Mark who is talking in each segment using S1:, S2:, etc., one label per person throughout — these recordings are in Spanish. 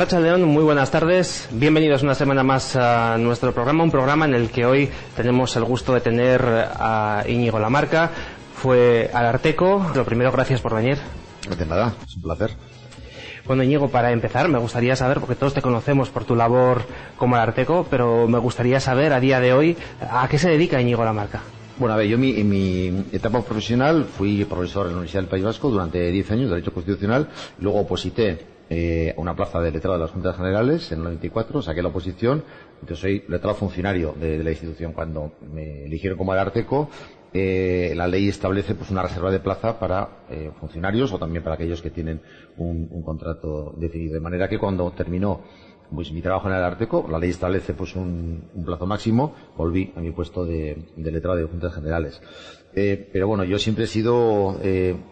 S1: Arratsaldeon, muy buenas tardes. Bienvenidos una semana más a nuestro programa, un programa en el que hoy tenemos el gusto de tener a Íñigo Lamarca. Fue ararteko. Lo primero, gracias por venir.
S2: De nada, es un placer.
S1: Bueno, Íñigo, para empezar, me gustaría saber, porque todos te conocemos por tu labor como ararteko, pero me gustaría saber a día de hoy a qué se dedica Íñigo Lamarca.
S2: Bueno, a ver, yo en mi etapa profesional fui profesor en la Universidad del País Vasco durante 10 años de Derecho Constitucional, luego oposité a una plaza de letrado de las Juntas Generales en el 94, saqué la oposición, entonces soy letrado funcionario de la institución. Cuando me eligieron como ararteko, la ley establece pues una reserva de plaza para funcionarios o también para aquellos que tienen un contrato definido, de manera que cuando terminó pues mi trabajo en el ararteko, la ley establece pues un plazo máximo, volví a mi puesto de letrado de Juntas Generales. Pero bueno, yo siempre he sido,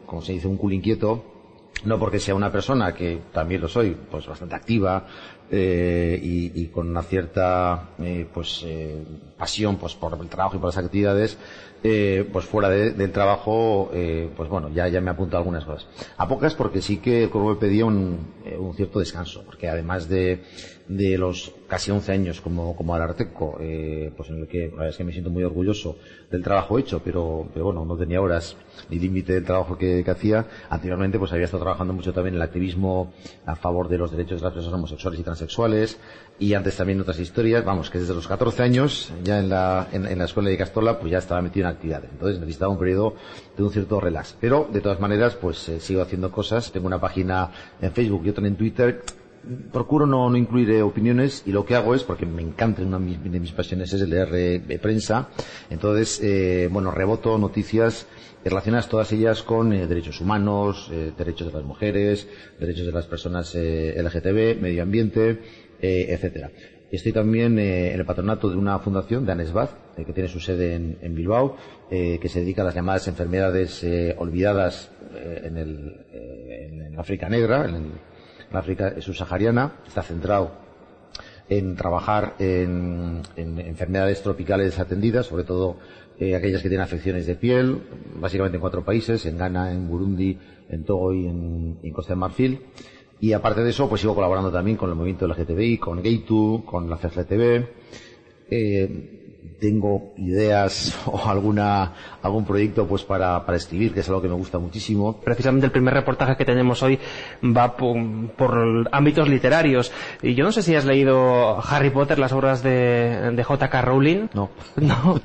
S2: como se dice, un culo inquieto, no porque sea una persona, que también lo soy, pues bastante activa y con una cierta pasión pues por el trabajo y por las actividades, pues fuera del trabajo, pues bueno, ya me apunto a algunas cosas. A pocas porque sí que me pedía un cierto descanso, porque además de los casi 11 años como ararteko, pues en el que la verdad es que me siento muy orgulloso del trabajo hecho, pero bueno, no tenía horas ni límite del trabajo que hacía. Anteriormente pues había estado trabajando mucho también en el activismo a favor de los derechos de las personas homosexuales y transexuales, y antes también otras historias, vamos, que desde los 14 años ya en la escuela de Castola pues ya estaba metido en actividades, entonces necesitaba un periodo de un cierto relax, pero de todas maneras pues sigo haciendo cosas. Tengo una página en Facebook y otra en Twitter. Procuro no incluir opiniones, y lo que hago es, porque me encanta, una de mis pasiones es leer prensa, entonces reboto noticias relacionadas todas ellas con derechos humanos, derechos de las mujeres, derechos de las personas LGTB, medio ambiente, etcétera. Estoy también en el patronato de una fundación de ANESBAD, que tiene su sede en Bilbao, que se dedica a las llamadas enfermedades olvidadas en África negra, en África subsahariana. Está centrado en trabajar en enfermedades tropicales atendidas, sobre todo aquellas que tienen afecciones de piel, básicamente en 4 países, en Ghana, en Burundi, en Togo y en Costa de Marfil. Y aparte de eso, pues sigo colaborando también con el movimiento LGTBI, con Gaytu, con la CGTB. Tengo ideas o algún proyecto pues para escribir, que es algo que me gusta muchísimo.
S1: Precisamente el primer reportaje que tenemos hoy va por ámbitos literarios, y yo no sé si has leído Harry Potter, las obras de J.K. Rowling.
S2: No,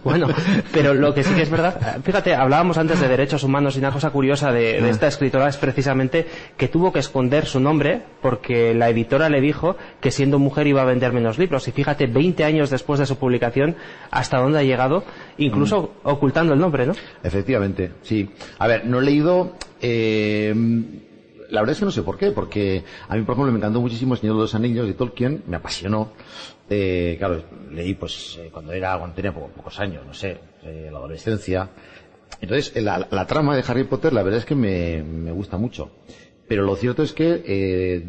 S1: bueno, pero lo que sí que es verdad, fíjate, hablábamos antes de derechos humanos, y una cosa curiosa de esta escritora es precisamente que tuvo que esconder su nombre porque la editora le dijo que siendo mujer iba a vender menos libros, y fíjate, 20 años después de su publicación hasta dónde ha llegado, incluso ocultando el nombre, ¿no?
S2: Efectivamente, sí. A ver, no he leído... la verdad es que no sé por qué, porque a mí, por ejemplo, me encantó muchísimo El Señor de los Anillos de Tolkien, me apasionó. Claro, leí pues cuando tenía pocos años, no sé, la adolescencia. Entonces, la trama de Harry Potter, la verdad es que me gusta mucho. Pero lo cierto es que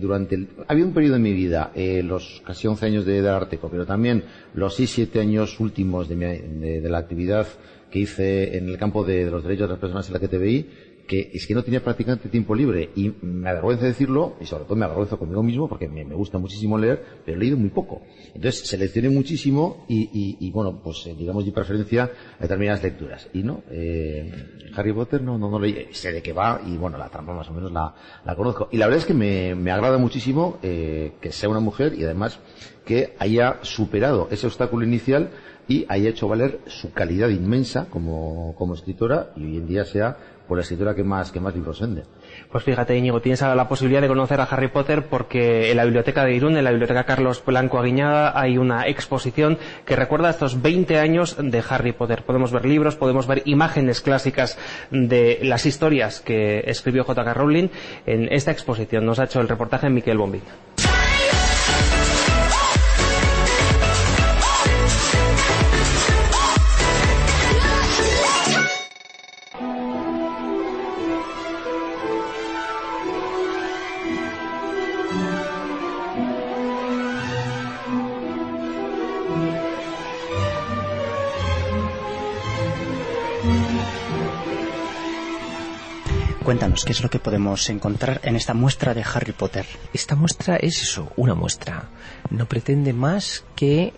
S2: había un periodo en mi vida, los casi 11 años de ararteko, pero también los 6-7 años últimos de la actividad que hice en el campo de los derechos de las personas LGTBI, que es que no tenía prácticamente tiempo libre, y me avergüenza decirlo, y sobre todo me avergüenzo conmigo mismo, porque me gusta muchísimo leer, pero he leído muy poco. Entonces seleccioné muchísimo y bueno, pues digamos di preferencia a determinadas lecturas. Y no, Harry Potter no leí, sé de qué va, y bueno, la trama más o menos la conozco. Y la verdad es que me agrada muchísimo que sea una mujer, y además que haya superado ese obstáculo inicial y haya hecho valer su calidad inmensa como escritora, y hoy en día sea por la escritora que más libros vende.
S1: Pues fíjate, Íñigo, tienes la posibilidad de conocer a Harry Potter porque en la biblioteca de Irún, en la biblioteca Carlos Blanco Aguiñada, hay una exposición que recuerda estos 20 años de Harry Potter. Podemos ver libros, podemos ver imágenes clásicas de las historias que escribió J.K. Rowling en esta exposición. Nos ha hecho el reportaje Miquel Bombín.
S3: Cuéntanos, ¿qué es lo que podemos encontrar en esta muestra de Harry Potter?
S4: Esta muestra es eso, una muestra. No pretende más que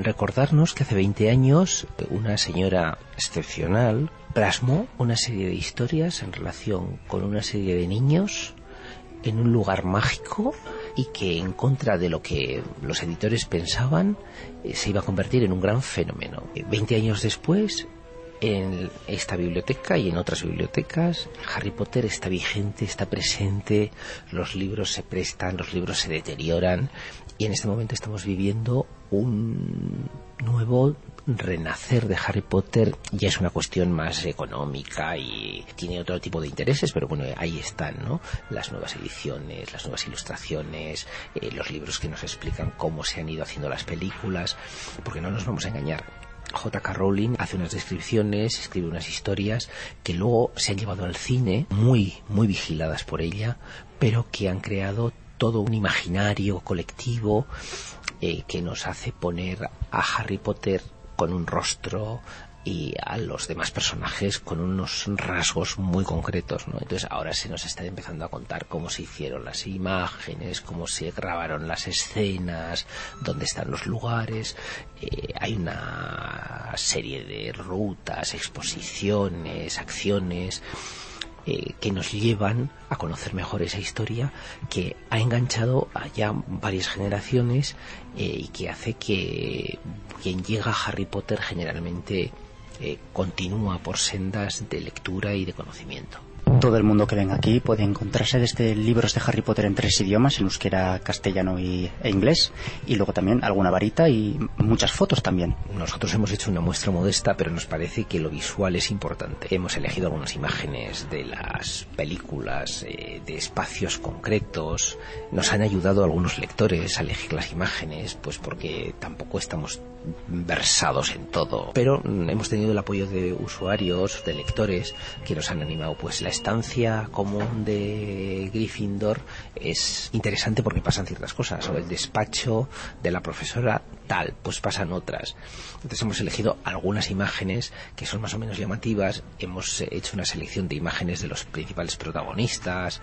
S4: recordarnos que hace 20 años una señora excepcional plasmó una serie de historias en relación con una serie de niños en un lugar mágico y que, en contra de lo que los editores pensaban, se iba a convertir en un gran fenómeno. 20 años después, en esta biblioteca y en otras bibliotecas, Harry Potter está vigente, está presente, los libros se prestan, los libros se deterioran, y en este momento estamos viviendo un nuevo renacer de Harry Potter. Ya es una cuestión más económica y tiene otro tipo de intereses, pero bueno, ahí están, ¿no? Las nuevas ediciones, las nuevas ilustraciones, los libros que nos explican cómo se han ido haciendo las películas, porque no nos vamos a engañar. J.K. Rowling hace unas descripciones, escribe unas historias que luego se han llevado al cine, muy vigiladas por ella, pero que han creado todo un imaginario colectivo que nos hace poner a Harry Potter con un rostro y a los demás personajes con unos rasgos muy concretos, ¿no? Entonces ahora se nos está empezando a contar cómo se hicieron las imágenes, cómo se grabaron las escenas, dónde están los lugares. Hay una serie de rutas, exposiciones, acciones que nos llevan a conocer mejor esa historia, que ha enganchado a ya varias generaciones y que hace que quien llega a Harry Potter generalmente continúa por sendas de lectura y de conocimiento.
S3: Todo el mundo que venga aquí puede encontrarse desde libros de Harry Potter en 3 idiomas, en euskera, castellano e inglés, y luego también alguna varita y muchas fotos también.
S4: Nosotros hemos hecho una muestra modesta, pero nos parece que lo visual es importante. Hemos elegido algunas imágenes de las películas, de espacios concretos. Nos han ayudado algunos lectores a elegir las imágenes, pues porque tampoco estamos versados en todo, pero hemos tenido el apoyo de usuarios, de lectores, que nos han animado. Pues la estancia común de Gryffindor es interesante porque pasan ciertas cosas, o el despacho de la profesora tal, pues pasan otras. Entonces hemos elegido algunas imágenes que son más o menos llamativas, hemos hecho una selección de imágenes de los principales protagonistas,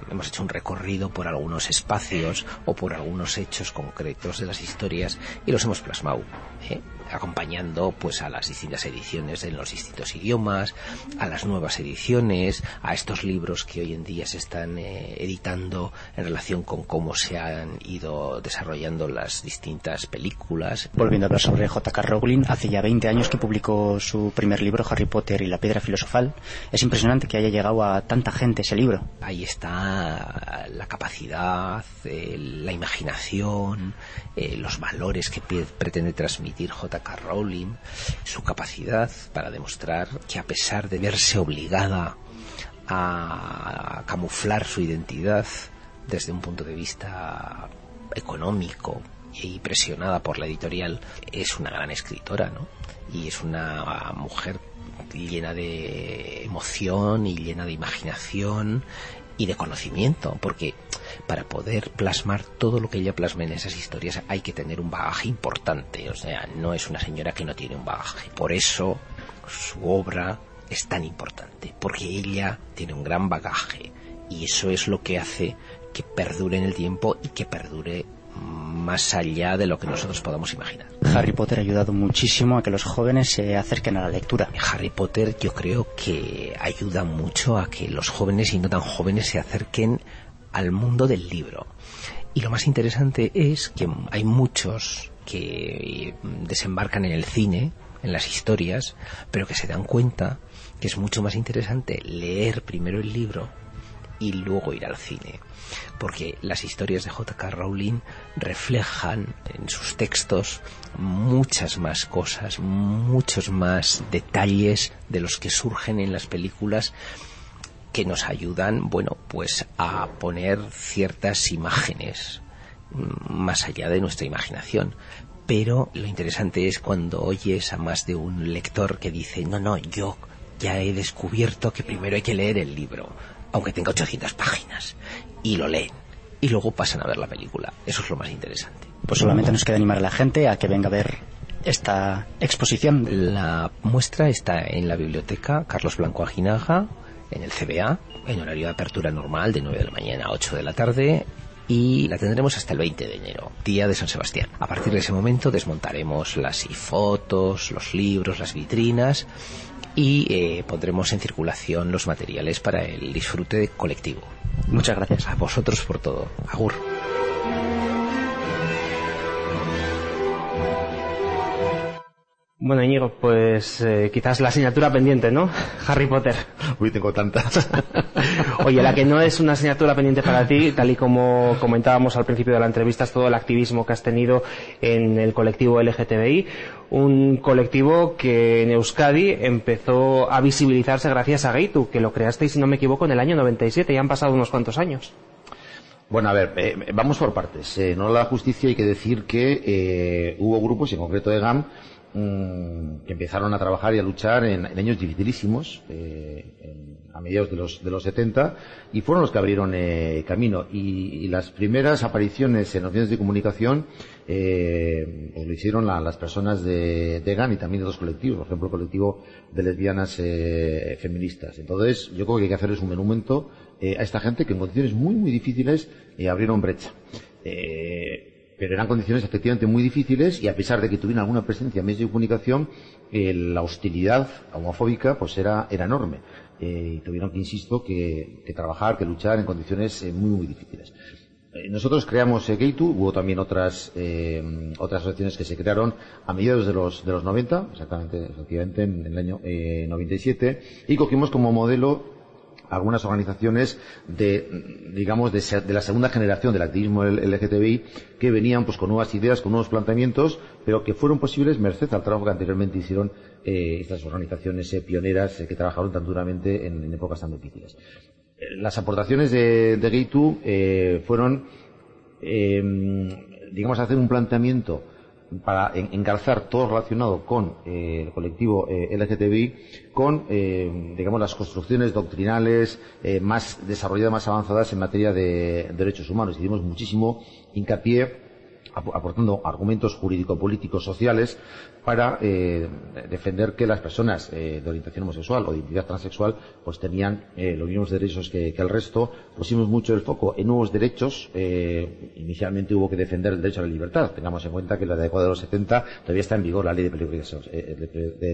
S4: hemos hecho un recorrido por algunos espacios o por algunos hechos concretos de las historias y los hemos plasmado, acompañando pues a las distintas ediciones en los distintos idiomas, a las nuevas ediciones, a estos libros que hoy en día se están editando en relación con cómo se han ido desarrollando las distintas películas.
S3: Volviendo a hablar sobre J.K. Rowling, hace ya 20 años que publicó su primer libro, Harry Potter y la Piedra Filosofal. Es impresionante que haya llegado a tanta gente ese libro.
S4: Ahí está la capacidad, la imaginación, los valores que pretende transmitir J.K. Rowling, su capacidad para demostrar que, a pesar de verse obligada a camuflar su identidad desde un punto de vista económico y presionada por la editorial, es una gran escritora, ¿no? Y es una mujer llena de emoción y llena de imaginación y de conocimiento, porque para poder plasmar todo lo que ella plasma en esas historias hay que tener un bagaje importante. O sea, no es una señora que no tiene un bagaje. Por eso su obra es tan importante, porque ella tiene un gran bagaje y eso es lo que hace que perdure en el tiempo y que perdure más allá de lo que nosotros podamos imaginar.
S3: Harry Potter ha ayudado muchísimo a que los jóvenes se acerquen a la lectura.
S4: Harry Potter, yo creo que ayuda mucho a que los jóvenes y no tan jóvenes se acerquen al mundo del libro. Y lo más interesante es que hay muchos que desembarcan en el cine, en las historias, pero que se dan cuenta que es mucho más interesante leer primero el libro y luego ir al cine, porque las historias de J.K. Rowling reflejan en sus textos muchas más cosas, muchos más detalles de los que surgen en las películas, que nos ayudan, bueno, pues a poner ciertas imágenes más allá de nuestra imaginación. Pero lo interesante es cuando oyes a más de un lector que dice: no, yo ya he descubierto que primero hay que leer el libro, aunque tenga 800 páginas, y lo leen, y luego pasan a ver la película. Eso es lo más interesante.
S3: Pues solamente nos queda animar a la gente a que venga a ver esta exposición.
S4: La muestra está en la biblioteca Carlos Blanco Aginaga, en el CBA, en horario de apertura normal de 9 de la mañana a 8 de la tarde, y la tendremos hasta el 20 de enero, día de San Sebastián. A partir de ese momento desmontaremos las fotos, los libros, las vitrinas y pondremos en circulación los materiales para el disfrute colectivo.
S3: Muchas gracias.
S4: A vosotros por todo. Agur.
S1: Bueno, Íñigo, pues quizás la asignatura pendiente, ¿no? Harry Potter.
S2: Uy, tengo tantas.
S1: Oye, la que no es una asignatura pendiente para ti, tal y como comentábamos al principio de la entrevista, es todo el activismo que has tenido en el colectivo LGTBI, un colectivo que en Euskadi empezó a visibilizarse gracias a Geitu, que lo creasteis, si no me equivoco, en el año 97, y han pasado unos cuantos años.
S2: Bueno, a ver, vamos por partes. No la justicia, hay que decir que hubo grupos, en concreto de GAM, que empezaron a trabajar y a luchar en años dificilísimos, a mediados de los 70, y fueron los que abrieron camino. Y las primeras apariciones en los medios de comunicación pues lo hicieron las personas de GAN y también de otros colectivos, por ejemplo el colectivo de lesbianas feministas. Entonces yo creo que hay que hacerles un monumento a esta gente que en condiciones muy muy difíciles abrieron brecha. Pero eran condiciones efectivamente muy difíciles, y a pesar de que tuvieran alguna presencia en medios de comunicación, la hostilidad homofóbica pues era enorme, y tuvieron que, insisto, que trabajar, que luchar en condiciones muy muy difíciles. Nosotros creamos Geitu, hubo también otras asociaciones que se crearon a mediados de los 90, efectivamente en el año 97, y cogimos como modelo algunas organizaciones de la segunda generación del activismo LGTBI, que venían pues con nuevas ideas, con nuevos planteamientos, pero que fueron posibles merced al trabajo que anteriormente hicieron estas organizaciones pioneras que trabajaron tan duramente en épocas tan difíciles. Las aportaciones de Geitu fueron hacer un planteamiento para encauzar todo relacionado con el colectivo LGTBI, con las construcciones doctrinales más desarrolladas, más avanzadas en materia de derechos humanos. Hicimos muchísimo hincapié aportando argumentos jurídico-políticos sociales para defender que las personas de orientación homosexual o de identidad transexual pues tenían los mismos derechos que el resto. Pusimos mucho el foco en nuevos derechos. Inicialmente hubo que defender el derecho a la libertad. Tengamos en cuenta que la década de los 70 todavía está en vigor la ley de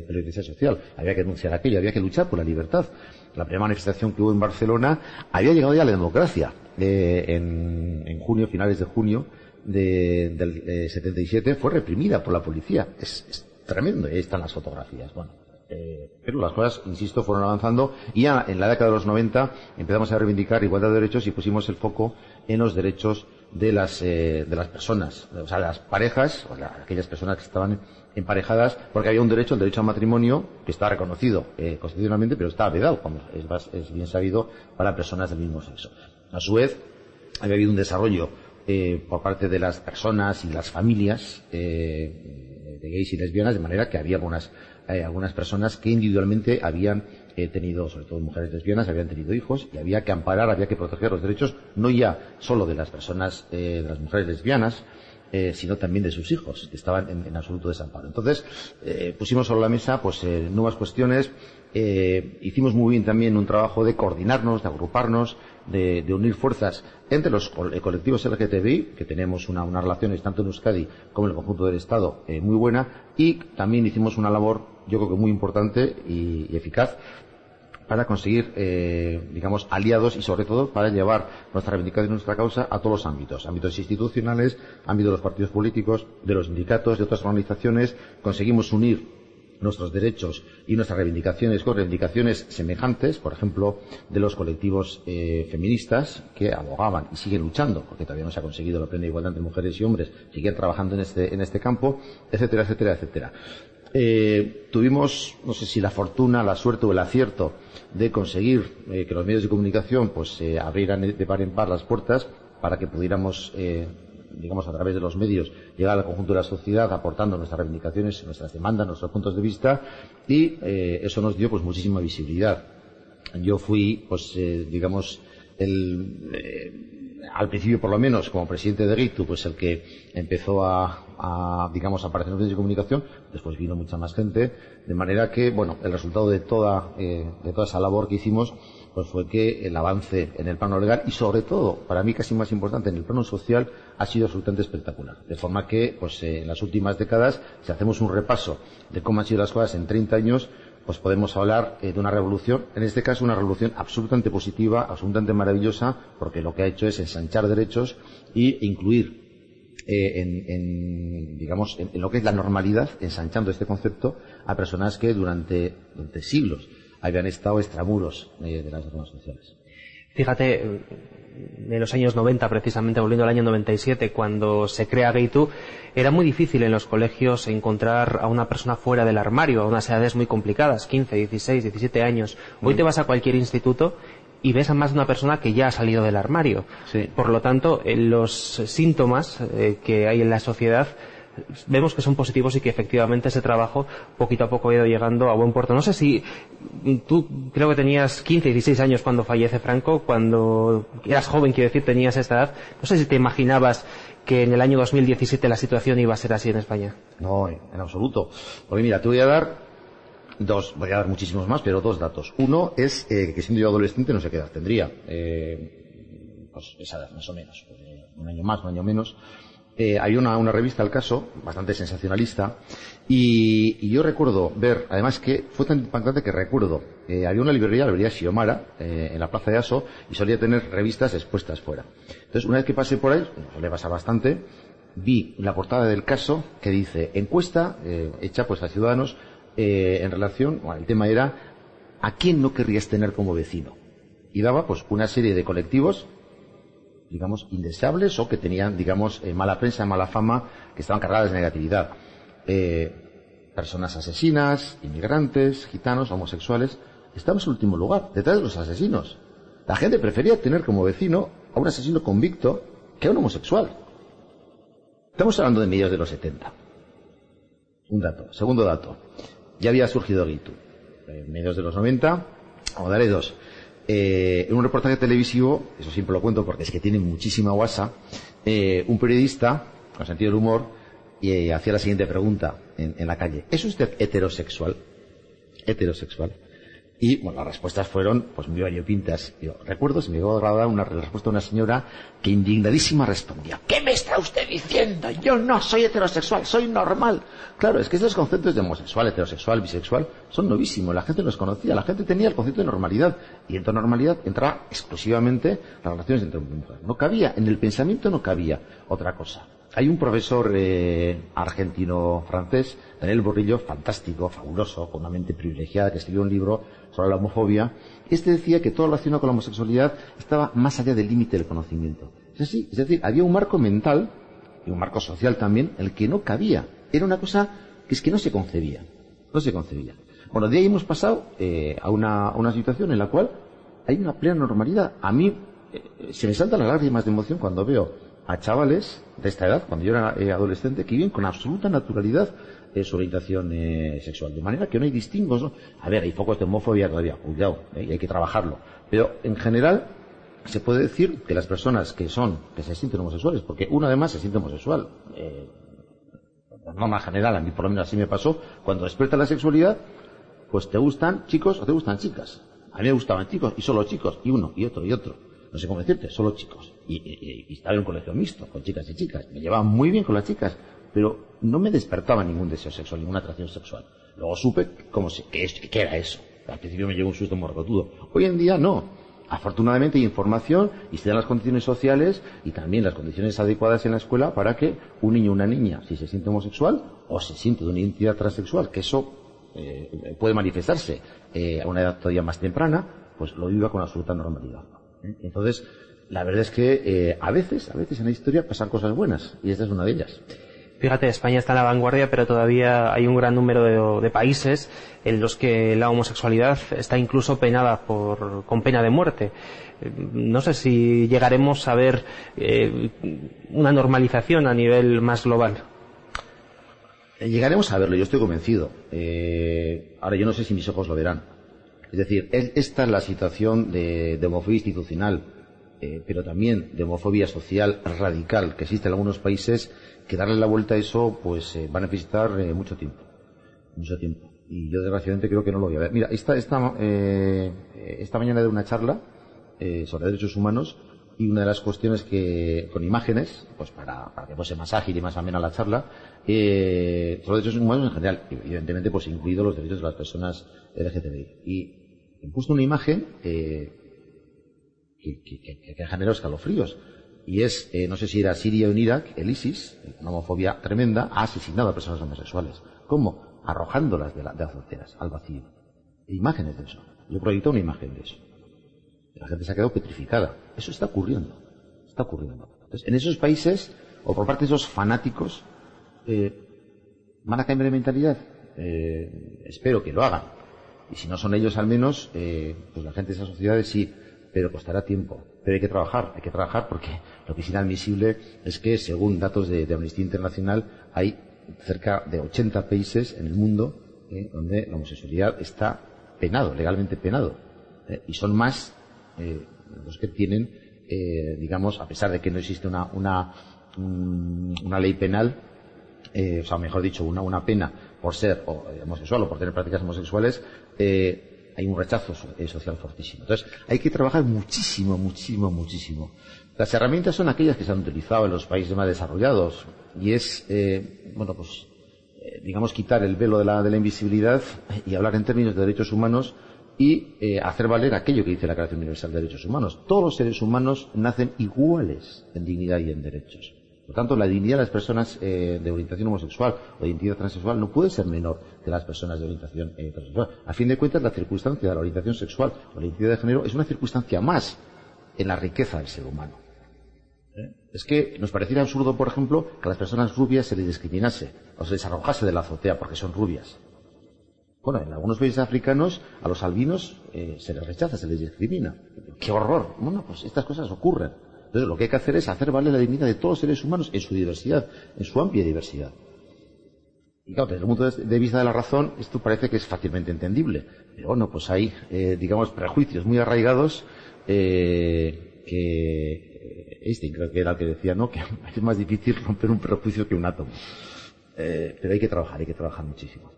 S2: peligrosidad social. Había que denunciar aquello, había que luchar por la libertad. La primera manifestación que hubo en Barcelona había llegado ya a la democracia en junio, finales de junio del 77, fue reprimida por la policía. Es tremendo, ahí están las fotografías. Bueno, pero las cosas, insisto, fueron avanzando, y ya en la década de los 90 empezamos a reivindicar igualdad de derechos y pusimos el foco en los derechos de las personas, o sea, las parejas, o aquellas personas que estaban emparejadas, porque había un derecho, el derecho al matrimonio, que está reconocido constitucionalmente, pero está vedado, es bien sabido, para personas del mismo sexo. A su vez, había habido un desarrollo por parte de las personas y las familias de gays y lesbianas, de manera que había algunas personas que individualmente habían tenido, sobre todo mujeres lesbianas, habían tenido hijos, y había que amparar, había que proteger los derechos, no ya solo de las personas, de las mujeres lesbianas, sino también de sus hijos, que estaban en absoluto desamparo. Entonces, pusimos sobre la mesa pues nuevas cuestiones. Hicimos muy bien también un trabajo de coordinarnos, de agruparnos, de unir fuerzas entre los colectivos LGTBI, que tenemos unas relaciones tanto en Euskadi como en el conjunto del Estado muy buena, y también hicimos una labor, yo creo que muy importante y eficaz, para conseguir, aliados, y sobre todo para llevar nuestra reivindicación y nuestra causa a todos los ámbitos institucionales, ámbito de los partidos políticos, de los sindicatos, de otras organizaciones. Conseguimos unir nuestros derechos y nuestras reivindicaciones con reivindicaciones semejantes, por ejemplo, de los colectivos feministas, que abogaban y siguen luchando, porque todavía no se ha conseguido la plena igualdad entre mujeres y hombres, siguen trabajando en este campo, etcétera, etcétera, etcétera. Tuvimos, no sé si la fortuna, la suerte o el acierto de conseguir que los medios de comunicación pues abrieran de par en par las puertas para que pudiéramos a través de los medios llegar al conjunto de la sociedad, aportando nuestras reivindicaciones, nuestras demandas, nuestros puntos de vista, y eso nos dio pues muchísima visibilidad. Yo fui al principio, por lo menos, como presidente de Geitu, pues el que empezó a aparecer en los medios de comunicación. Después vino mucha más gente, de manera que, el resultado de toda esa labor que hicimos pues fue que el avance en el plano legal y sobre todo, para mí casi más importante, en el plano social ha sido absolutamente espectacular. De forma que, pues en las últimas décadas, si hacemos un repaso de cómo han sido las cosas en 30 años, pues podemos hablar de una revolución, en este caso una revolución absolutamente positiva, absolutamente maravillosa, porque lo que ha hecho es ensanchar derechos e incluir digamos, en lo que es la normalidad, ensanchando este concepto a personas que durante siglos habían estado extramuros de las normas sociales.
S1: Fíjate, en los años 90, precisamente volviendo al año 97, cuando se crea Gaitu, era muy difícil en los colegios encontrar a una persona fuera del armario, a unas edades muy complicadas, 15, 16, 17 años. Hoy te vas a cualquier instituto y ves a más de una persona que ya ha salido del armario.
S2: Sí.
S1: Por lo tanto, los síntomas que hay en la sociedad vemos que son positivos y que efectivamente ese trabajo poquito a poco ha ido llegando a buen puerto. No sé si tú, creo que tenías 15, 16 años cuando fallece Franco, cuando eras joven, quiero decir, tenías esta edad. No sé si te imaginabas que en el año 2017 la situación iba a ser así en España.
S2: No, en absoluto. Porque mira, te voy a dar muchísimos más, pero dos datos. Uno es que siendo yo adolescente, no sé qué edad tendría, pues esa edad más o menos, un año más, un año menos. Había una revista al caso, bastante sensacionalista, y yo recuerdo ver, además que fue tan impactante que recuerdo, había una librería, la librería Xiomara, en la plaza de Aso, y solía tener revistas expuestas fuera. Entonces, una vez que pasé por ahí, le pasa bastante, vi la portada del caso que dice, encuesta hecha pues a ciudadanos en relación, bueno, el tema era, ¿a quién no querrías tener como vecino? Y daba pues una serie de colectivos, digamos, indeseables o que tenían, digamos, mala prensa, mala fama, que estaban cargadas de negatividad. Personas asesinas, inmigrantes, gitanos, homosexuales. Estamos en último lugar, detrás de los asesinos. La gente prefería tener como vecino a un asesino convicto que a un homosexual. Estamos hablando de mediados de los 70. Un dato. Segundo dato. Ya había surgido Gaitu. En mediados de los 90, o daré dos. En un reportaje televisivo, eso siempre lo cuento porque es que tiene muchísima guasa, un periodista, con sentido del humor, hacía la siguiente pregunta en la calle. ¿Es usted heterosexual? Heterosexual. Y, bueno, las respuestas fueron, pues, muy variopintas. Yo recuerdo, se me llegó a grabar la respuesta de una señora que indignadísima respondía, ¿qué me está usted diciendo? Yo no soy heterosexual, soy normal. Claro, es que estos conceptos de homosexual, heterosexual, bisexual, son novísimos. La gente los conocía, la gente tenía el concepto de normalidad. Y en toda normalidad entraba exclusivamente las relaciones entre hombre y mujer. No cabía, en el pensamiento no cabía otra cosa. Hay un profesor argentino-francés, Daniel Borrillo, fantástico, fabuloso, con una mente privilegiada, que escribió un libro sobre la homofobia. Este decía que todo relacionado con la homosexualidad estaba más allá del límite del conocimiento. Es así, es decir, había un marco mental y un marco social también, en el que no cabía. Era una cosa que es que no se concebía. No se concebía. Bueno, de ahí hemos pasado a una situación en la cual hay una plena normalidad. A mí se me saltan las lágrimas de emoción cuando veo a chavales de esta edad, cuando yo era adolescente, que viven con absoluta naturalidad su orientación sexual, de manera que no hay distingos, ¿no? A ver, hay focos de homofobia todavía, cuidado, y hay que trabajarlo, pero en general se puede decir que las personas que se sienten homosexuales, porque uno además se siente homosexual, de norma general, a mí por lo menos así me pasó, cuando despierta la sexualidad, pues te gustan chicos o te gustan chicas. A mí me gustaban chicos y solo chicos, y uno, y otro, y otro. No sé cómo decirte, solo chicos. Y estaba en un colegio mixto, con chicas y chicas. Me llevaba muy bien con las chicas, pero no me despertaba ningún deseo sexual, ninguna atracción sexual. Luego supe qué era eso. Al principio me llegó un susto morrotudo. Hoy en día no. Afortunadamente hay información y se dan las condiciones sociales y también las condiciones adecuadas en la escuela para que un niño o una niña, si se siente homosexual o se siente de una identidad transexual, que eso puede manifestarse a una edad todavía más temprana, pues lo viva con absoluta normalidad. Entonces, la verdad es que a veces en la historia pasan cosas buenas, y esta es una de ellas.
S1: Fíjate, España está en la vanguardia, pero todavía hay un gran número de países en los que la homosexualidad está incluso penada con pena de muerte. No sé si llegaremos a ver una normalización a nivel más global.
S2: Llegaremos a verlo, yo estoy convencido. Ahora, yo no sé si mis ojos lo verán. Es decir, esta es la situación de homofobia institucional, pero también de homofobia social radical que existe en algunos países, que darle la vuelta a eso pues va a necesitar mucho tiempo. Y yo desgraciadamente creo que no lo voy a ver. Mira, esta esta mañana de una charla sobre derechos humanos, y una de las cuestiones que, con imágenes, pues para que fuese más ágil y más amena la charla, sobre derechos humanos en general, evidentemente pues incluidos los derechos de las personas LGTBI. Y he puesto una imagen que generó escalofríos. Y es, no sé si era Siria o en Irak, el ISIS, una homofobia tremenda, ha asesinado a personas homosexuales. ¿Cómo? Arrojándolas de azoteas al vacío. Imágenes de eso. Yo he proyectado una imagen de eso. La gente se ha quedado petrificada. Eso está ocurriendo. Está ocurriendo. Entonces, en esos países, o por parte de esos fanáticos, ¿van a cambiar de mentalidad? Espero que lo hagan. Y si no son ellos, al menos, pues la gente de esas sociedades sí. Pero costará tiempo. Pero hay que trabajar porque lo que es inadmisible es que, según datos de Amnistía Internacional, hay cerca de 80 países en el mundo donde la homosexualidad está penado, legalmente penado. Y son más los que tienen, digamos, a pesar de que no existe una ley penal, o sea, mejor dicho, una pena por ser homosexual o por tener prácticas homosexuales, hay un rechazo social fortísimo. Entonces, hay que trabajar muchísimo. Las herramientas son aquellas que se han utilizado en los países más desarrollados, y es, digamos, quitar el velo de la invisibilidad y hablar en términos de derechos humanos y hacer valer aquello que dice la Declaración Universal de Derechos Humanos. Todos los seres humanos nacen iguales en dignidad y en derechos. Por tanto, la dignidad de las personas de orientación homosexual o de identidad transexual no puede ser menor que las personas de orientación transexual. A fin de cuentas, la circunstancia de la orientación sexual o la identidad de género es una circunstancia más en la riqueza del ser humano. Es que nos pareciera absurdo, por ejemplo, que a las personas rubias se les discriminase o se les arrojase de la azotea porque son rubias. Bueno, en algunos países africanos a los albinos se les rechaza, se les discrimina. ¡Qué horror! Bueno, pues estas cosas ocurren. Entonces, lo que hay que hacer es hacer valer la dignidad de todos los seres humanos en su diversidad, en su amplia diversidad. Y claro, desde el punto de vista de la razón, esto parece que es fácilmente entendible. Pero bueno, pues hay, digamos, prejuicios muy arraigados que Einstein creo que era el que decía, ¿no?, que es más difícil romper un prejuicio que un átomo. Pero hay que trabajar muchísimo.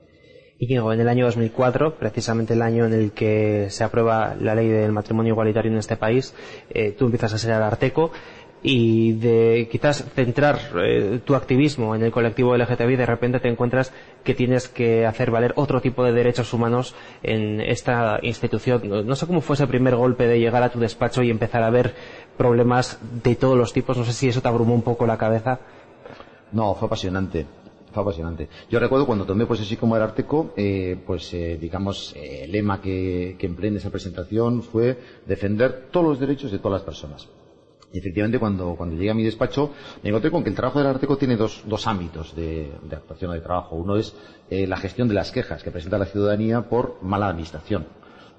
S1: Íñigo, en el año 2004, precisamente el año en el que se aprueba la ley del matrimonio igualitario en este país, tú empiezas a ser ararteko, y de quizás centrar tu activismo en el colectivo LGTBI, de repente te encuentras que tienes que hacer valer otro tipo de derechos humanos en esta institución. No sé cómo fue ese primer golpe de llegar a tu despacho y empezar a ver problemas de todos los tipos. No sé si eso te abrumó un poco la cabeza.
S2: No, fue apasionante. Yo recuerdo cuando tomé posesión como ararteko, digamos, el lema que empleé en esa presentación fue defender todos los derechos de todas las personas. Y efectivamente, cuando llegué a mi despacho, me encontré con que el trabajo del ararteko tiene dos ámbitos de actuación o de trabajo. Uno es la gestión de las quejas que presenta la ciudadanía por mala administración.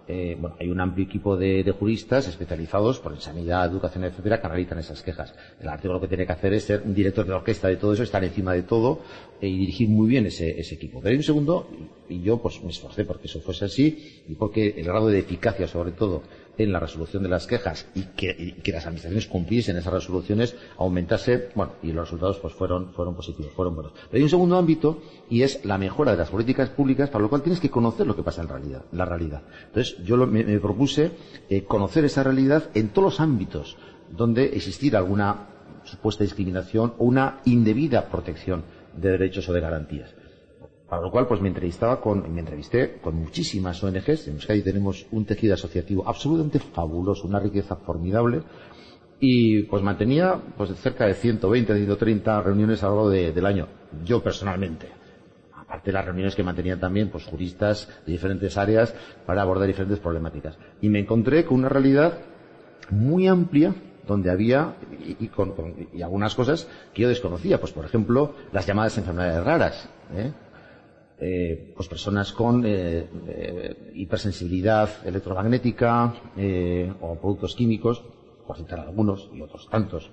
S2: Hay un amplio equipo de juristas especializados en sanidad, educación, etcétera, que analizan esas quejas. El ararteko lo que tiene que hacer es ser un director de orquesta de todo eso, estar encima de todo y dirigir muy bien ese equipo. Pero hay un segundo, y yo pues me esforcé porque eso fuese así, y porque el grado de eficacia, sobre todo en la resolución de las quejas, y que las administraciones cumpliesen esas resoluciones, aumentase, y los resultados pues fueron positivos, fueron buenos. Pero hay un segundo ámbito, y es la mejora de las políticas públicas, para lo cual tienes que conocer lo que pasa en la realidad. Entonces, yo me propuse conocer esa realidad en todos los ámbitos donde existiera alguna supuesta discriminación o una indebida protección de derechos o de garantías. Para lo cual, pues me entrevisté con muchísimas ONGs. En Euskadi tenemos un tejido asociativo absolutamente fabuloso, una riqueza formidable, y pues mantenía cerca de 120, 130 reuniones a lo largo del año, yo personalmente. Aparte de las reuniones que mantenían también juristas de diferentes áreas para abordar diferentes problemáticas. Y me encontré con una realidad muy amplia, donde había y algunas cosas que yo desconocía, pues por ejemplo las llamadas enfermedades raras, personas con hipersensibilidad electromagnética o productos químicos, por citar algunos y otros tantos,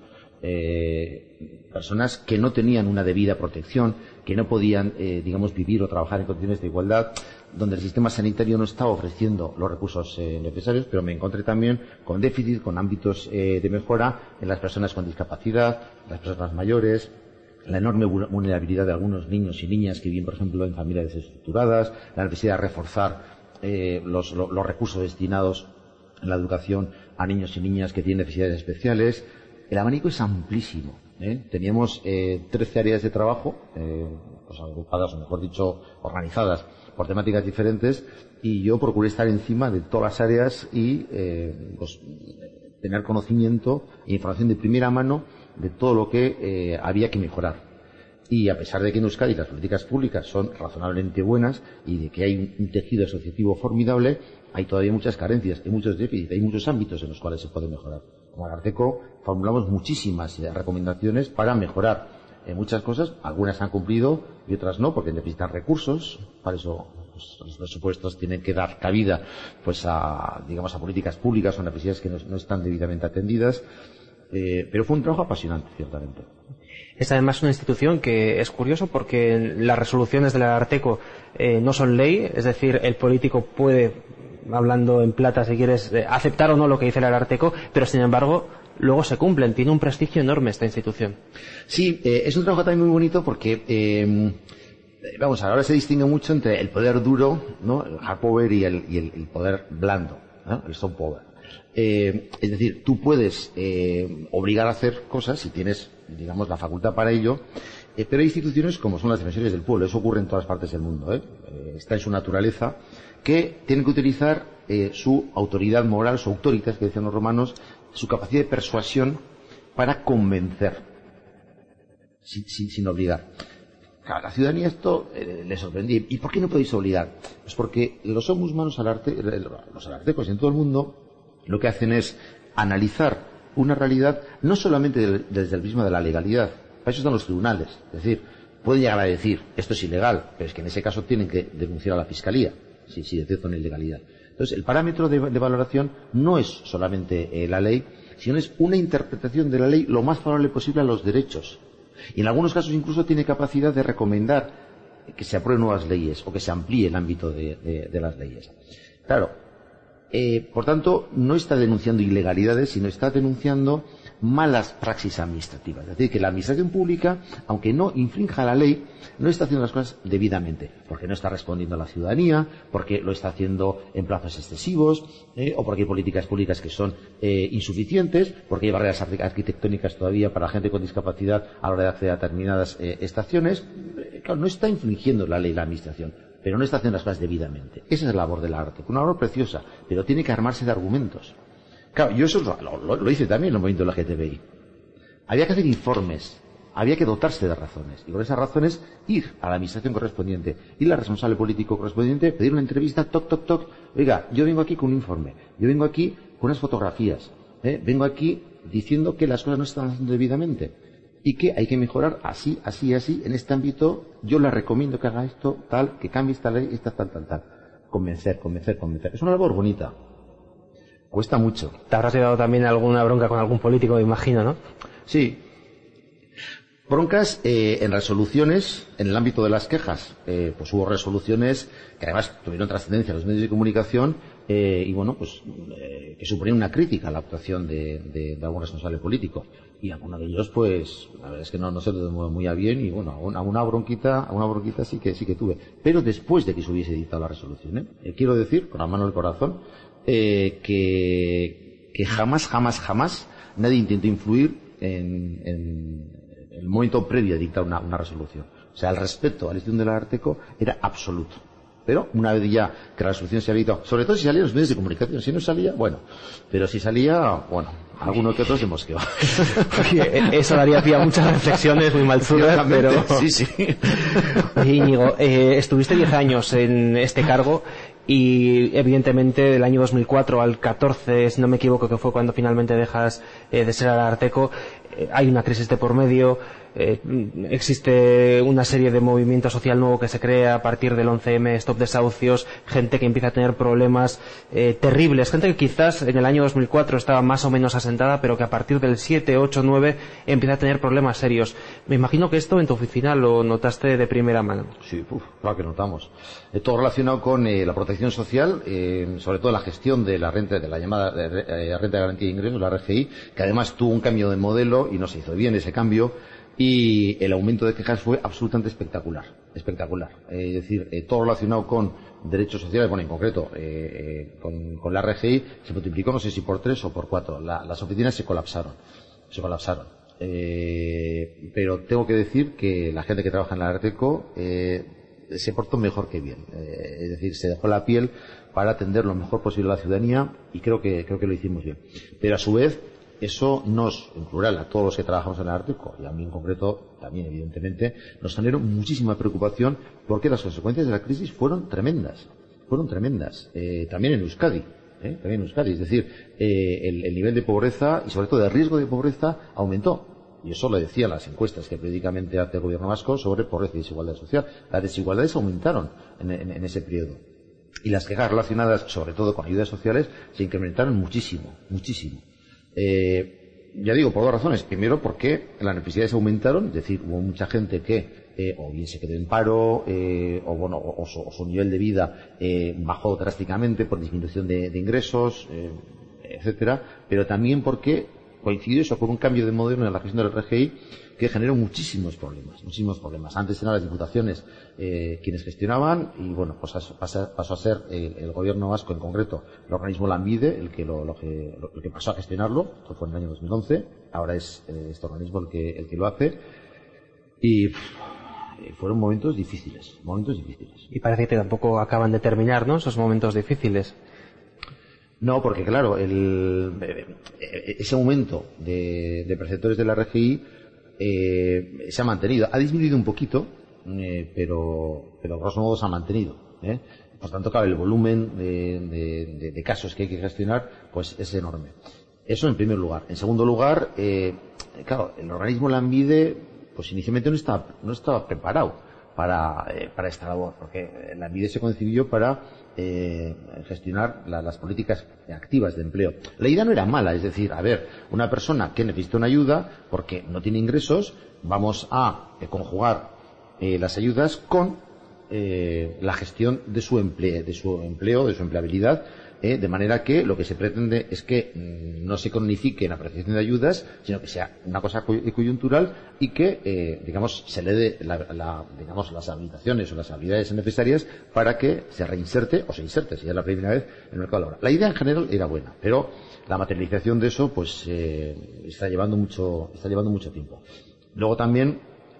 S2: personas que no tenían una debida protección, que no podían vivir o trabajar en condiciones de igualdad, donde el sistema sanitario no estaba ofreciendo los recursos necesarios. Pero me encontré también con déficit, con ámbitos de mejora en las personas con discapacidad, las personas mayores, la enorme vulnerabilidad de algunos niños y niñas que viven, por ejemplo, en familias desestructuradas, la necesidad de reforzar los recursos destinados en la educación a niños y niñas que tienen necesidades especiales. El abanico es amplísimo, ¿eh? Teníamos 13 áreas de trabajo, pues agrupadas, o mejor dicho, organizadas por temáticas diferentes, y yo procuré estar encima de todas las áreas y pues, tener conocimiento e información de primera mano de todo lo que había que mejorar. Y a pesar de que en Euskadi las políticas públicas son razonablemente buenas y de que hay un tejido asociativo formidable, hay todavía muchas carencias, hay muchos déficits, hay muchos ámbitos en los cuales se puede mejorar. Como Ararteko formulamos muchísimas recomendaciones para mejorar muchas cosas. Algunas se han cumplido y otras no, porque necesitan recursos. Para eso pues, los presupuestos tienen que dar cabida pues a políticas públicas o necesidades que no están debidamente atendidas. Pero fue un trabajo apasionante, ciertamente.
S1: Es además una institución que es curioso porque las resoluciones del Ararteko no son ley, es decir, el político puede, hablando en plata si quieres, aceptar o no lo que dice el Ararteko, pero sin embargo luego se cumplen. Tiene un prestigio enorme esta institución.
S2: Sí, es un trabajo también muy bonito porque ahora se distingue mucho entre el poder duro, ¿no?, el hard power y el poder blando, ¿no?, el soft power. Es decir, tú puedes obligar a hacer cosas si tienes, digamos, la facultad para ello, pero hay instituciones como son las defensores del pueblo. Eso ocurre en todas partes del mundo, está en su naturaleza, que tienen que utilizar su autoridad moral, su autoritas, que decían los romanos, su capacidad de persuasión para convencer, sin obligar. Claro, a la ciudadanía esto le sorprendía. ¿Y por qué no podéis obligar? Pues porque los ombudsmanos, los arartecos en todo el mundo, lo que hacen es analizar una realidad no solamente desde el prisma de la legalidad. Para eso están los tribunales. Es decir, pueden llegar a decir esto es ilegal, pero es que en ese caso tienen que denunciar a la Fiscalía si detectan ilegalidad. Entonces, el parámetro de valoración no es solamente la ley, sino es una interpretación de la ley lo más favorable posible a los derechos. Y en algunos casos incluso tiene capacidad de recomendar que se aprueben nuevas leyes o que se amplíe el ámbito de las leyes. Claro, por tanto, no está denunciando ilegalidades, sino está denunciando malas praxis administrativas. Es decir, que la administración pública, aunque no infrinja la ley, no está haciendo las cosas debidamente, porque no está respondiendo a la ciudadanía, porque lo está haciendo en plazos excesivos, o porque hay políticas públicas que son insuficientes, porque hay barreras arquitectónicas todavía para la gente con discapacidad a la hora de acceder a determinadas estaciones. Claro, no está infringiendo la ley la administración, pero no está haciendo las cosas debidamente. Esa es la labor del arte, una labor preciosa, pero tiene que armarse de argumentos. Claro, yo eso lo hice también en el movimiento de la LGTBI. Había que hacer informes, había que dotarse de razones, y con esas razones ir a la administración correspondiente, ir al responsable político correspondiente, pedir una entrevista, toc, oiga, yo vengo aquí con un informe, yo vengo aquí con unas fotografías, vengo aquí diciendo que las cosas no se están haciendo debidamente y que hay que mejorar así, en este ámbito. Yo le recomiendo que haga esto, tal, que cambie esta ley, esta, tal. Convencer. Es una labor bonita. Cuesta mucho.
S1: Te habrás llevado también alguna bronca con algún político, me imagino, ¿no?
S2: Sí. Broncas en resoluciones, en el ámbito de las quejas. Pues hubo resoluciones que además tuvieron trascendencia en los medios de comunicación y bueno, pues que suponían una crítica a la actuación de algún responsable político. Y alguno de ellos, pues, la verdad es que no se lo tomó muy a bien y bueno, a una bronquita sí que tuve. Pero después de que se hubiese editado la resolución, quiero decir, con la mano en el corazón, que jamás nadie intentó influir en el momento previo a dictar una resolución. O sea, el respeto a la institución del Ararteko era absoluto. Pero una vez ya que la resolución se había dictado, sobre todo si salía en los medios de comunicación, si no salía, bueno, pero si salía, bueno, alguno que otro se mosqueó.
S1: Eso daría pie a muchas reflexiones muy malzudas, pero...
S2: Sí.
S1: Oye, Íñigo, estuviste 10 años en este cargo y evidentemente del año 2004 al 14, si no me equivoco, que fue cuando finalmente dejas de ser Ararteko, hay una crisis de por medio, existe una serie de movimiento social nuevo que se crea a partir del 11M, Stop Desahucios, gente que empieza a tener problemas terribles, gente que quizás en el año 2004 estaba más o menos asentada, pero que a partir del 7, 8, 9 empieza a tener problemas serios. Me imagino que esto en tu oficina lo notaste de primera mano.
S2: Sí, claro que notamos. Todo relacionado con la protección social, sobre todo la gestión de la renta, de la llamada renta de garantía de ingresos, la RGI, que además tuvo un cambio de modelo y no se hizo bien ese cambio. y el aumento de quejas fue absolutamente espectacular. Es decir, todo relacionado con derechos sociales, bueno, en concreto con la RGI, se multiplicó, no sé si por 3 o por 4. Las oficinas se colapsaron. Pero tengo que decir que la gente que trabaja en la Ararteko se portó mejor que bien. Es decir, se dejó la piel para atender lo mejor posible a la ciudadanía, y creo que lo hicimos bien. Pero a su vez, eso nos, en plural, a todos los que trabajamos en el Ararteko, y a mí en concreto también, evidentemente, nos generó muchísima preocupación, porque las consecuencias de la crisis fueron tremendas. También en Euskadi. Es decir, el nivel de pobreza y sobre todo de riesgo de pobreza aumentó. Y eso lo decían las encuestas que periódicamente hace el gobierno vasco sobre pobreza y desigualdad social. Las desigualdades aumentaron en ese periodo. Y las quejas relacionadas, sobre todo con ayudas sociales, se incrementaron muchísimo. Ya digo, por dos razones. Primero, porque las necesidades aumentaron, es decir, hubo mucha gente que o bien se quedó en paro, o su nivel de vida bajó drásticamente por disminución de ingresos, etcétera, pero también porque coincidió eso con un cambio de modelo en la gestión del RGI que generó muchísimos problemas. Antes eran las diputaciones quienes gestionaban, y bueno, pues pasó a ser el gobierno vasco, en concreto el organismo Lanbide, el que pasó a gestionarlo. Esto fue en el año 2011. Ahora es este organismo el que lo hace, y fueron momentos difíciles.
S1: Y parece que tampoco acaban de terminar, ¿no?, esos momentos difíciles.
S2: No, porque claro, ese aumento de perceptores de la RGI se ha mantenido. Ha disminuido un poquito, pero grosso modo se ha mantenido. Por tanto, claro, el volumen de casos que hay que gestionar pues es enorme. Eso en primer lugar. En segundo lugar, claro, el organismo Lanbide pues inicialmente no estaba preparado para esta labor, porque Lanbide se concibió para gestionar las políticas activas de empleo. La idea no era mala, es decir, a ver, una persona que necesita una ayuda porque no tiene ingresos, vamos a conjugar las ayudas con la gestión de su empleo, de su empleabilidad, de manera que lo que se pretende es que no se cronifique en la prestación de ayudas, sino que sea una cosa coyuntural, y que se le dé las habilitaciones o las habilidades necesarias para que se reinserte o se inserte, si es la primera vez, en el mercado laboral. La idea en general era buena, pero la materialización de eso pues está llevando mucho tiempo. Luego también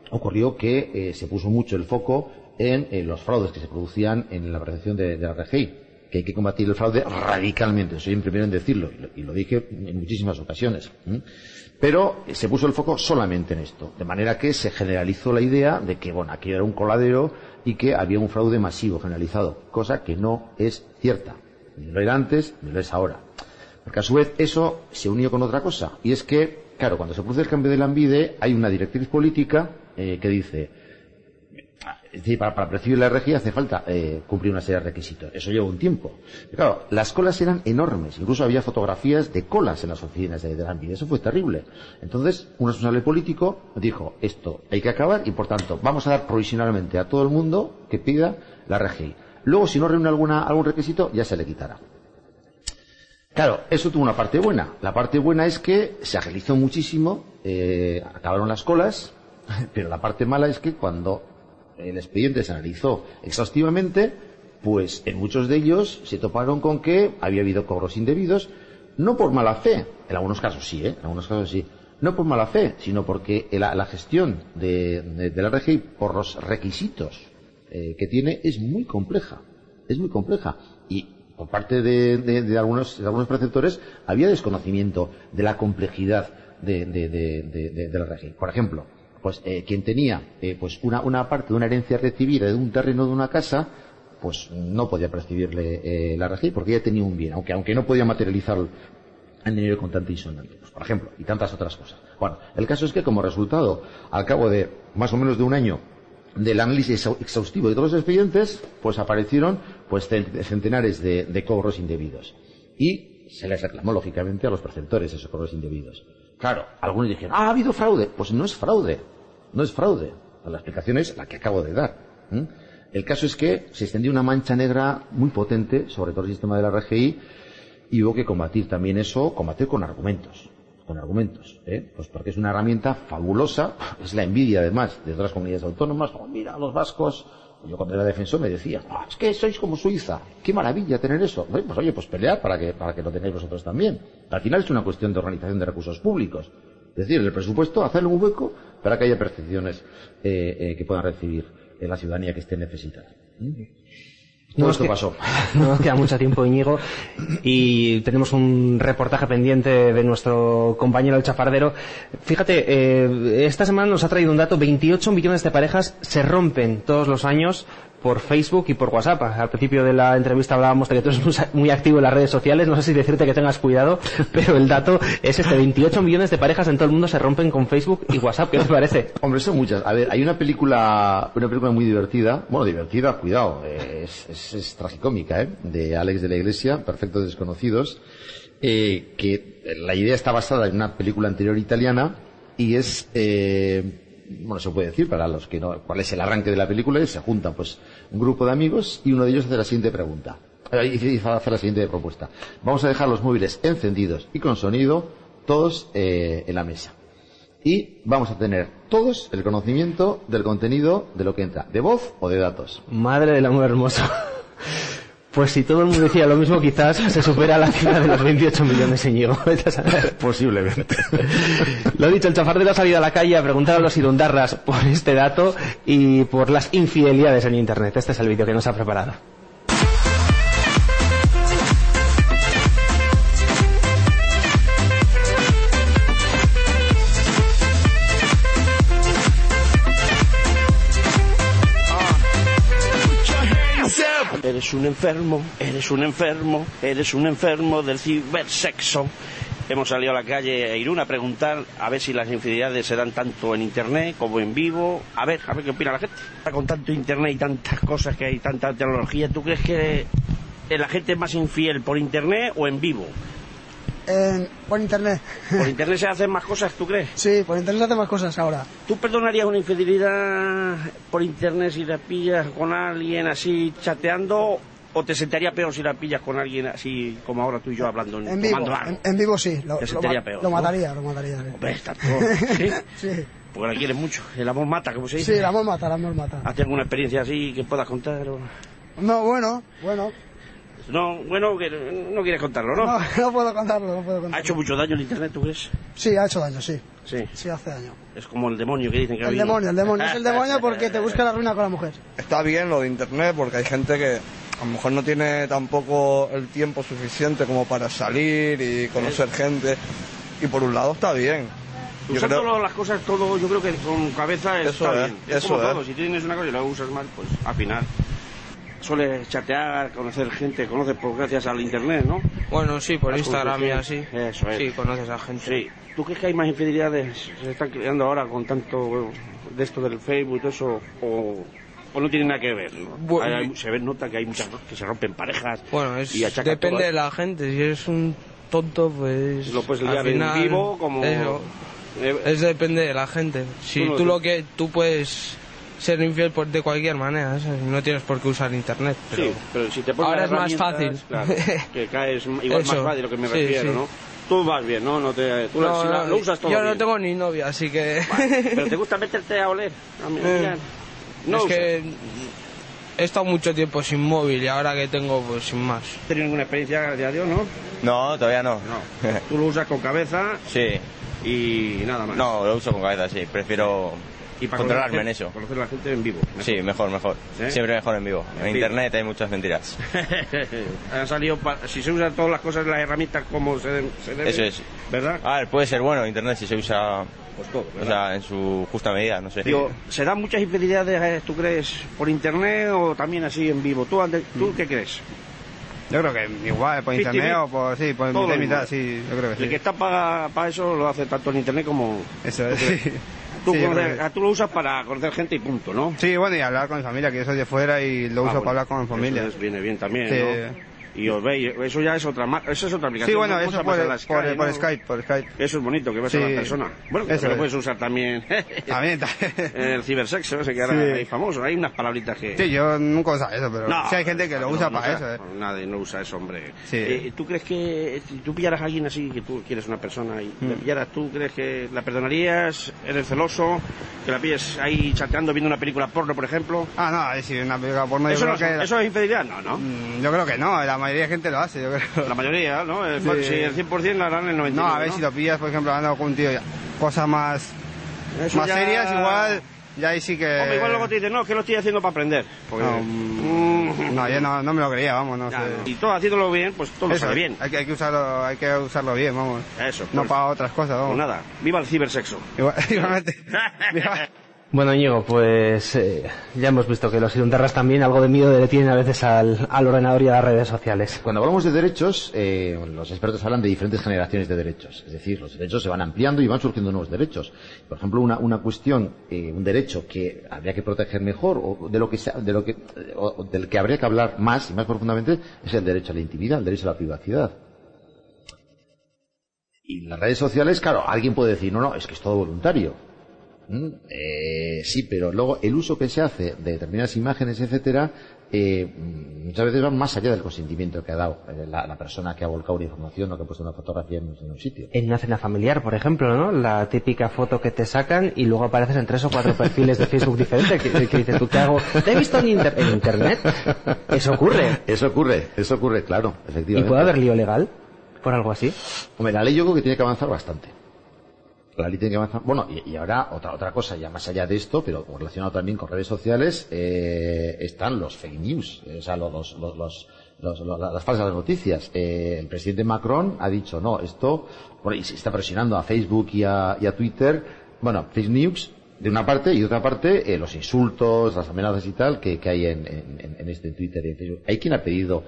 S2: ocurrió que se puso mucho el foco en los fraudes que se producían en la percepción de la RGI, que hay que combatir el fraude radicalmente. Soy el primero en decirlo, y lo dije en muchísimas ocasiones. Pero se puso el foco solamente en esto, de manera que se generalizó la idea de que, bueno, aquello era un coladero y que había un fraude masivo generalizado, cosa que no es cierta. Ni lo era antes, ni lo es ahora. Porque a su vez eso se unió con otra cosa, y es que, claro, cuando se produce el cambio de Lanbide, hay una directriz política que dice, es decir, para percibir la RGI hace falta cumplir una serie de requisitos. Eso lleva un tiempo. Pero claro, las colas eran enormes. Incluso había fotografías de colas en las oficinas de Lanbide. Eso fue terrible. Entonces, un responsable político dijo, esto hay que acabar, y por tanto vamos a dar provisionalmente a todo el mundo que pida la RGI. Luego, si no reúne algún requisito, ya se le quitará. Claro, eso tuvo una parte buena. La parte buena es que se agilizó muchísimo, acabaron las colas, pero la parte mala es que cuando el expediente se analizó exhaustivamente, pues en muchos de ellos se toparon con que había habido cobros indebidos, no por mala fe, en algunos casos sí, no por mala fe, sino porque la gestión de la RGI por los requisitos que tiene es muy compleja, y por parte de algunos preceptores había desconocimiento de la complejidad de la RGI. Por ejemplo, pues quien tenía pues una parte de una herencia recibida de un terreno, de una casa, pues no podía percibirle la RGI porque ya tenía un bien, aunque no podía materializarlo en dinero contante y sonante, pues, por ejemplo, y tantas otras cosas. Bueno, el caso es que como resultado, al cabo de más o menos de un año del análisis exhaustivo de todos los expedientes, pues aparecieron pues centenares de cobros indebidos, y se les reclamó lógicamente a los perceptores esos cobros indebidos. Claro, algunos dijeron, ¿ha habido fraude? Pues no es fraude. La explicación es la que acabo de dar. El caso es que se extendió una mancha negra muy potente sobre todo el sistema de la RGI, y hubo que combatir también eso, combatir con argumentos. con argumentos, pues porque es una herramienta fabulosa, es la envidia además de otras comunidades autónomas. Mira, los vascos, yo cuando era defensor me decía, es que sois como Suiza, qué maravilla tener eso. Pues oye, pues pelear para que lo tengáis vosotros también. Al final es una cuestión de organización de recursos públicos, es decir, el presupuesto, hacerlo un hueco para que haya percepciones que puedan recibir la ciudadanía que esté necesitada. Esto pasó.
S1: No nos queda mucho tiempo, Íñigo, y tenemos un reportaje pendiente de nuestro compañero el Chafardero. Fíjate, esta semana nos ha traído un dato: 28 millones de parejas se rompen todos los años por Facebook y por WhatsApp. Al principio de la entrevista hablábamos de que tú eres muy activo en las redes sociales, no sé si decirte que tengas cuidado, pero el dato es 28 millones de parejas en todo el mundo se rompen con Facebook y WhatsApp. ¿Qué te parece?
S2: Hombre, son muchas. A ver, hay una película muy divertida, cuidado, es tragicómica, de Alex de la Iglesia, Perfectos Desconocidos, que la idea está basada en una película anterior italiana y es... se puede decir para los que no, cuál es el arranque de la película. Y se juntan pues un grupo de amigos y uno de ellos hace la siguiente pregunta, hace la siguiente propuesta: vamos a dejar los móviles encendidos y con sonido todos en la mesa y vamos a tener todos el conocimiento del contenido de lo que entra, de voz o de datos.
S1: Madre del amor hermoso. Pues si todo el mundo decía lo mismo, quizás se supera la cifra de los 28 millones, Íñigo.
S2: Posiblemente.
S1: Lo dicho, el Chafardero ha salido a la calle a preguntar a los irundarras por este dato y por las infidelidades en Internet. Este es el vídeo que nos ha preparado.
S5: Eres un enfermo, eres un enfermo, eres un enfermo del cibersexo. Hemos salido a la calle a Irún a preguntar a ver si las infidelidades se dan tanto en Internet como en vivo. A ver qué opina la gente. Con tanto Internet y tantas cosas que hay, tanta tecnología, ¿tú crees que la gente es más infiel por Internet o en vivo?
S6: Por Internet.
S5: ¿Por Internet se hacen más cosas, tú crees?
S6: Sí, por Internet se hacen más cosas ahora.
S5: ¿Tú perdonarías una infidelidad por Internet si la pillas con alguien así chateando, o te sentaría peor si la pillas con alguien así como ahora tú y yo hablando
S6: en vivo? En vivo sí.
S5: Te sentaría peor,
S6: lo
S5: ¿no?
S6: mataría.
S5: Hombre, está todo. ¿Sí?
S6: Sí.
S5: Porque la quieres mucho. El amor mata, como se dice.
S6: Sí, el amor mata.
S5: ¿Has tenido alguna experiencia así que puedas contar? O...
S6: No, bueno.
S5: No, bueno, que no quieres contarlo, ¿no?
S6: No puedo contarlo.
S5: ¿Ha hecho mucho daño el Internet, tú crees?
S6: Sí, ha hecho daño, sí.
S5: Sí,
S6: hace daño.
S5: Es como el demonio que dicen que
S6: el demonio. Es el demonio porque te busca la ruina con la mujer.
S7: Está bien lo de Internet porque hay gente que a lo mejor no tiene tampoco el tiempo suficiente como para salir y conocer gente. Y por un lado está bien.
S5: Usar todas las cosas, yo creo que con cabeza está bien. Es como todo. Si tienes una cosa y la usas mal, pues al final... Sueles chatear, conocer gente, conoces gracias al Internet, ¿no?
S8: Bueno, sí, por Instagram y así.
S5: Eso es.
S8: Sí, conoces a gente.
S5: Sí. ¿Tú crees que hay más infidelidades se están creando ahora con tanto de esto del Facebook y todo eso? ¿O no tiene nada que ver? ¿No?
S8: Bueno,
S5: nota que hay muchas que se rompen parejas.
S8: Bueno, depende de la gente. Si eres un tonto, pues...
S5: Lo puedes liar
S8: al final,
S5: en vivo como...
S8: depende de la gente. Si tú puedes... ser infiel de cualquier manera, no tienes por qué usar Internet. Pero,
S5: sí, pero si te pones
S8: ahora es más fácil.
S5: Claro, que caes igual más fácil, lo que me refiero, ¿no? Tú vas bien, ¿no? Lo usas todo
S8: yo
S5: bien.
S8: No tengo ni novia, así que...
S5: Vale, ¿pero te gusta meterte a oler?
S8: Es que he estado mucho tiempo sin móvil y ahora que tengo, pues sin más.
S5: ¿Has tenido ninguna experiencia, gracias a Dios, no?
S7: No, todavía no.
S5: ¿Tú lo usas con cabeza?
S7: Sí.
S5: Y nada más.
S7: No, lo uso con cabeza, sí. Prefiero...
S5: Y para
S7: controlarme en eso.
S5: Conocer a la gente en vivo.
S7: Mejor. Sí, mejor. ¿Sí? Siempre mejor en vivo. En Internet hay muchas mentiras.
S5: Han salido si se usan todas las cosas, las herramientas como se debe.
S7: Eso es.
S5: ¿Verdad?
S7: Puede ser bueno Internet si se usa
S5: pues todo,
S7: o sea, en su justa medida, no sé.
S5: Digo, ¿se dan muchas infidelidades, tú crees, por Internet o también así en vivo? ¿Tú qué crees?
S9: Yo creo que igual, por Internet o por mitad, sí, yo creo que sí.
S5: El que está para eso lo hace tanto en Internet como...
S9: Eso es, sí.
S5: Tú lo usas para conocer gente y punto, ¿no?
S9: Sí, bueno, y hablar con mi familia, que yo soy de fuera y lo uso para hablar con mi familia.
S5: Eso viene bien también,
S9: sí.
S5: ¿no? y os veis. Eso ya es otra aplicación.
S9: Sí, bueno,
S5: ¿no?
S9: eso por Skype.
S5: Eso es bonito, que ves a la persona. Bueno, eso lo puedes usar también.
S9: También.
S5: El cibersexo, ese que ahora hay famoso. Hay unas palabritas que...
S9: Sí, yo nunca uso eso, pero sí hay gente que lo usa para eso.
S5: Nadie no usa eso, hombre.
S9: Sí.
S5: ¿Tú crees que si tú pillaras a alguien así, que tú quieres una persona y le pillaras, tú crees que la perdonarías? ¿Eres celoso? ¿Que la pilles ahí chateando viendo una película porno, por ejemplo?
S9: No, si una película porno...
S5: ¿Eso es infidelidad? No.
S9: Yo creo que no, la mayoría de gente lo hace, yo creo.
S5: La mayoría, ¿no? Si el 100% la harán el 99%.
S9: No, a ver, si lo pillas, por ejemplo, hablando con un tío, cosas más serias, igual... Ya ahí sí que...
S5: Hombre, igual luego te dicen, no, que lo estoy haciendo para aprender. Porque...
S9: No, yo no me lo creía, vamos, no sé.
S5: Y todo haciéndolo bien, pues todo lo sale bien.
S9: Hay que usarlo bien, vamos.
S5: Eso.
S9: No para otras cosas, vamos.
S5: Pues nada, viva el cibersexo.
S9: Igualmente.
S1: Bueno, Íñigo, pues ya hemos visto que los irundarras también algo de miedo le tienen a veces al ordenador y a las redes sociales.
S2: Cuando hablamos de derechos, los expertos hablan de diferentes generaciones de derechos. Es decir, los derechos se van ampliando y van surgiendo nuevos derechos. Por ejemplo, una cuestión, un derecho que habría que proteger mejor o del que habría que hablar más y más profundamente es el derecho a la intimidad, el derecho a la privacidad. Y las redes sociales, claro, alguien puede decir, no, es que es todo voluntario. Sí, pero luego el uso que se hace de determinadas imágenes, etcétera, muchas veces van más allá del consentimiento que ha dado la persona que ha volcado una información o que ha puesto una fotografía en un sitio.
S1: En una cena familiar, por ejemplo, ¿no? La típica foto que te sacan y luego apareces en 3 o 4 perfiles de Facebook diferentes que dices, ¿tú qué hago? ¿Te he visto en internet? Eso ocurre.
S2: Eso ocurre, claro, efectivamente.
S1: ¿Y puede haber lío legal por algo así?
S2: Hombre, la ley yo creo que tiene que avanzar bastante. La ley tiene que avanzar. Bueno, y ahora otra cosa, ya más allá de esto, pero relacionado también con redes sociales, están los fake news, o sea, las falsas noticias. El presidente Macron ha dicho, no, esto, y se está presionando a Facebook y a Twitter, bueno, fake news de una parte y de otra parte los insultos, las amenazas y tal que hay en este Twitter y en Facebook. Hay quien ha pedido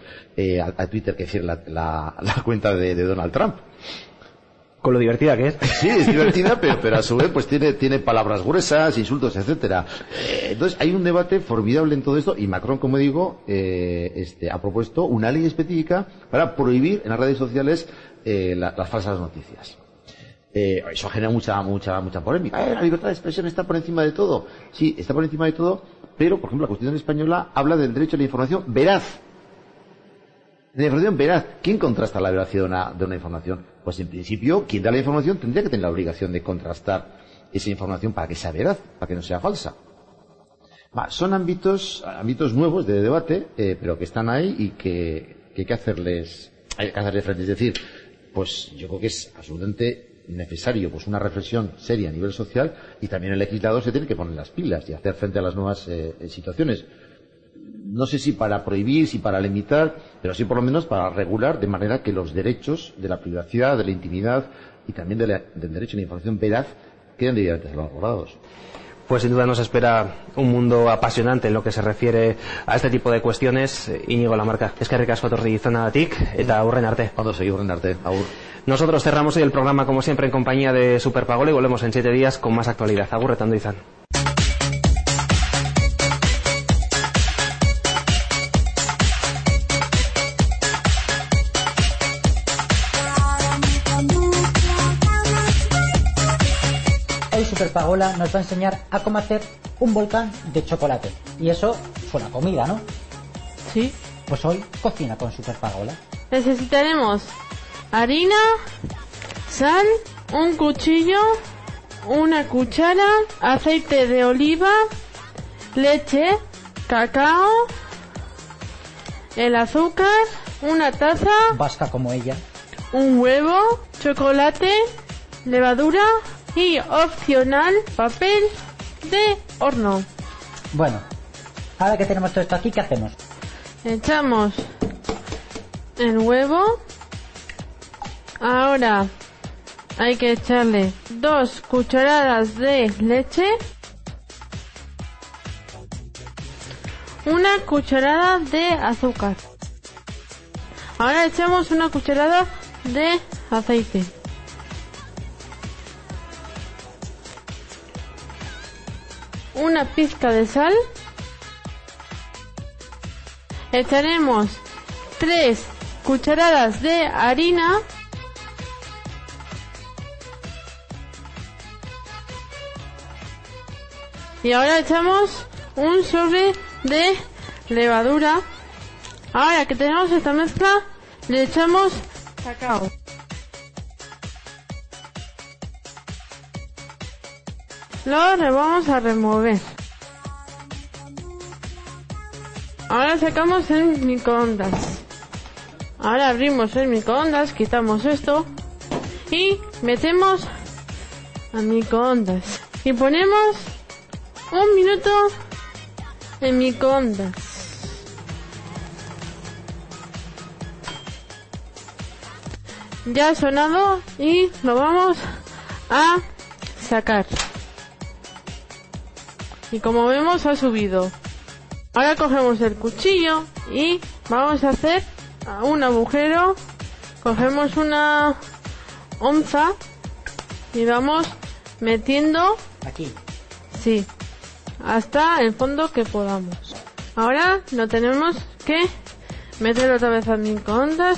S2: a Twitter que cierre la cuenta de Donald Trump.
S1: Con lo divertida que es.
S2: Sí, es divertida, pero a su vez pues tiene palabras gruesas, insultos, etcétera. Entonces hay un debate formidable en todo esto y Macron, como digo, ha propuesto una ley específica para prohibir en las redes sociales las falsas noticias. Eso genera mucha polémica. La libertad de expresión está por encima de todo. Sí, está por encima de todo, pero por ejemplo la Constitución española habla del derecho a la información veraz. De la información veraz. ¿Quién contrasta la veracidad de una información? Pues en principio, quien da la información tendría que tener la obligación de contrastar esa información para que sea veraz, para que no sea falsa. Son ámbitos nuevos de debate, pero que están ahí y que hay que hacerle frente. Es decir, pues yo creo que es absolutamente necesario pues una reflexión seria a nivel social y también el legislador se tiene que poner las pilas y hacer frente a las nuevas situaciones. No sé si para prohibir, si para limitar, pero sí por lo menos para regular de manera que los derechos de la privacidad, de la intimidad y también del derecho a la información veraz queden debidamente salvaguardados.
S1: Pues sin duda nos espera un mundo apasionante en lo que se refiere a este tipo de cuestiones. Íñigo Lamarca, eskerrik asko etorri izanagatik eta aurren arte.
S2: Cuando seguimos en arte, agur.
S1: Nosotros cerramos hoy el programa como siempre en compañía de Superpagola y volvemos en 7 días con más actualidad. Agurretando izan.
S10: Superpagola nos va a enseñar a cómo hacer un volcán de chocolate. Y eso suena a comida, ¿no?
S11: Sí.
S10: Pues hoy cocina con Superpagola.
S11: Necesitaremos harina, sal, un cuchillo, una cuchara, aceite de oliva, leche, cacao, el azúcar, una taza,
S10: vasca como ella,
S11: un huevo, chocolate, levadura y opcional papel de horno.
S10: Bueno, ahora que tenemos todo esto aquí, ¿qué hacemos?
S11: Echamos el huevo. Ahora hay que echarle 2 cucharadas de leche, 1 cucharada de azúcar. Ahora echamos 1 cucharada de aceite. Una pizca de sal. Echaremos 3 cucharadas de harina. Y ahora echamos un sobre de levadura. Ahora que tenemos esta mezcla, le echamos cacao. Lo vamos a remover. Ahora sacamos el microondas. Ahora abrimos el microondas, quitamos esto y metemos al microondas. Y ponemos 1 minuto en microondas. Ya ha sonado y lo vamos a sacar. Y como vemos ha subido. Ahora cogemos el cuchillo y vamos a hacer un agujero. Cogemos una onza y vamos metiendo
S10: aquí.
S11: Sí, hasta el fondo que podamos. Ahora lo tenemos que meter otra vez al microondas.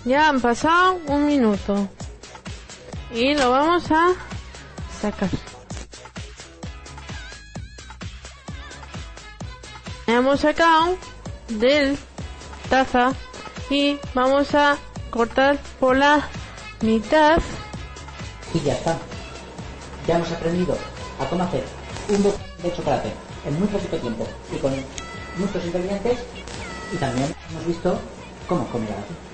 S11: Ya han pasado 1 minuto y lo vamos a sacar. Hemos sacado del taza y vamos a cortar por la mitad.
S10: Y ya está. Ya hemos aprendido a cómo hacer un bocadillo de chocolate en muy poquito tiempo y con muchos ingredientes, y también hemos visto cómo comer aquí.